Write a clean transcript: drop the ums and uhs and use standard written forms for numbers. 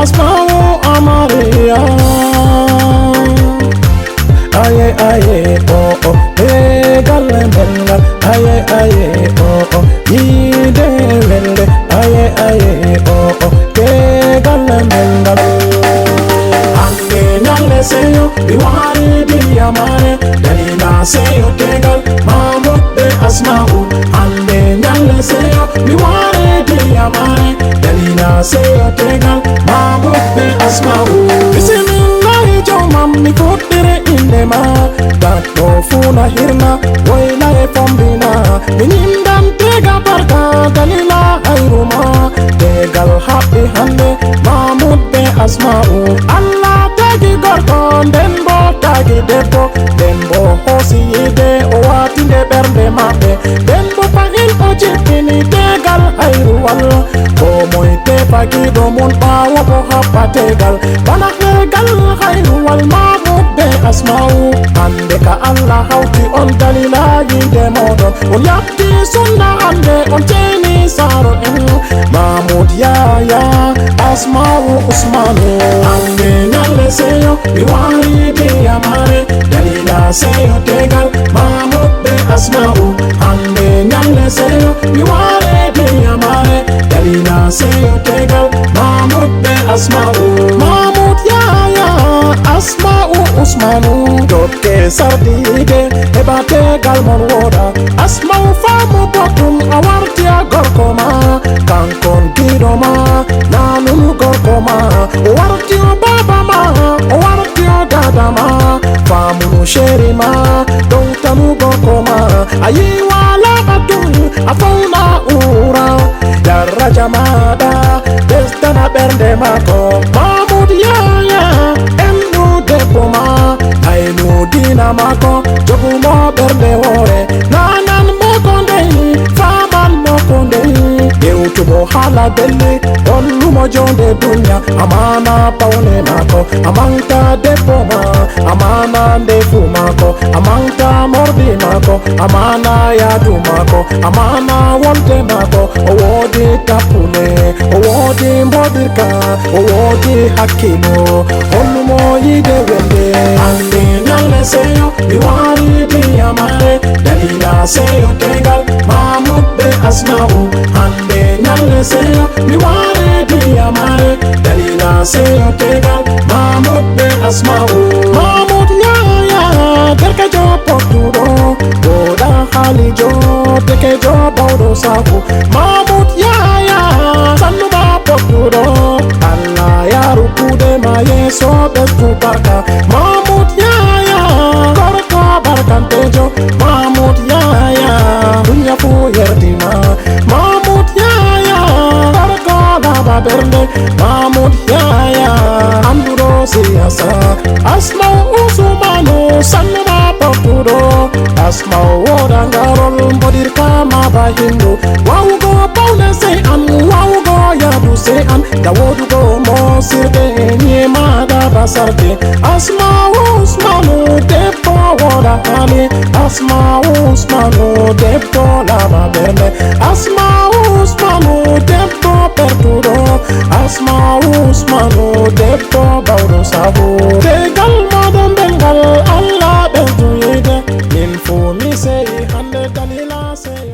Asma'u Amaria. Aye aye oh oh, galle bengal. Aye aye oh oh, yide wende. Aye aye oh oh, galle bengal. Ande nyalle seyo, biwari di amare. Dalila seyo tegal, Mahmoud be Asma'u. Ande nyalle seyo, biwari di amare. Dalila seyo tegal, Mahmoud be Asma'u. Bismillahi jomam mi fuddire indema. Gatto funa hirna, wayla e fombina. Minimdan tega barka, Dalila hayruma. Tegal happy hande, Mahmoud be Asma'u. Allah tagi gorko, denbo tagi debbo. Denbo hosi yide, o watinde bernde mabbe. Denbo pagil o jippini, tegal hayruwal. Moy te fagido mun bawo bo happa tegal. Bana tegal hayruwal, Mahmoud be Asma'u. Ande ka Allah hawti on Dalila yide modon. On yakki sunna ande on teni saro en. Mahmoud ya Asma'u Usmanu. Ande nyalle seyo, biwari di amare. Dalila seyo tegal, Mahmoud be Asma'u. Ande nyalle seyo, biwari di amare. Dalila seyo tegal, Mahmoud be Asma'u. Mahmoud ya Asma'u Usmanu. Dokke sardige eba tegal mon woda. Asma'u famu botum awartia gorkoma. Kankon gidoma nanunu gorkoma. Wartio baba ma, wartio dada ma. Famu sherima, doutanu gorkoma. Ayi wala batun afuna ura. Darra jamada, destana bernde mako. Mahmoud ya enu depoma. Ainu dina mako, jogu mo bernde wore. Nanan mo kondei, faman mo kondei. Deutu mo hala belle, onlu mo jonde dunya. Amana paune mako, amanta depoma. Amana ndefu mako, amanta mordi mako. Amana yadu mako, amana wonte mako. Owodi tapune, owodi mbodirka, owodi hakilo. Onlu mo yide wende. Ande nyalle seyo, biwari di amare. Dalila seyo tegal, Mahmoud be Asma'u. Ande nyalle seyo, biwari di amare. Dalila seyo tegal, Mahmoud be Asma'u. Mahmoud ya terke jo poturo. Boda hali jo teke jo baudo saku. Mahmoud ya sanu ba poturo. Allah ya rukude ma yeso bestu barka. Mahmoud ya gorko barkantejo. Mahmoud ya dunya fu yerdima. Mahmoud ya gorko laba bernde. Mahmoud ya anduro siyasa. Asma'u Usmanu sanu ba poturo. Asma'u wodangarol mbodirka ma ba hindu. Wawugo paune se an, wawugo yadu se an. Dawodugo mo sirde nyema da basarte. Asma'u Usmanu debbo woda hali. Asma'u Usmanu debbo laba berne. Asma'u Usmanu debbo pertudo. Asma'u Usmanu debbo bawdo sabu. Tegal modon bengal Allah bestu yide. Min fu mi sey hande Dalila sey.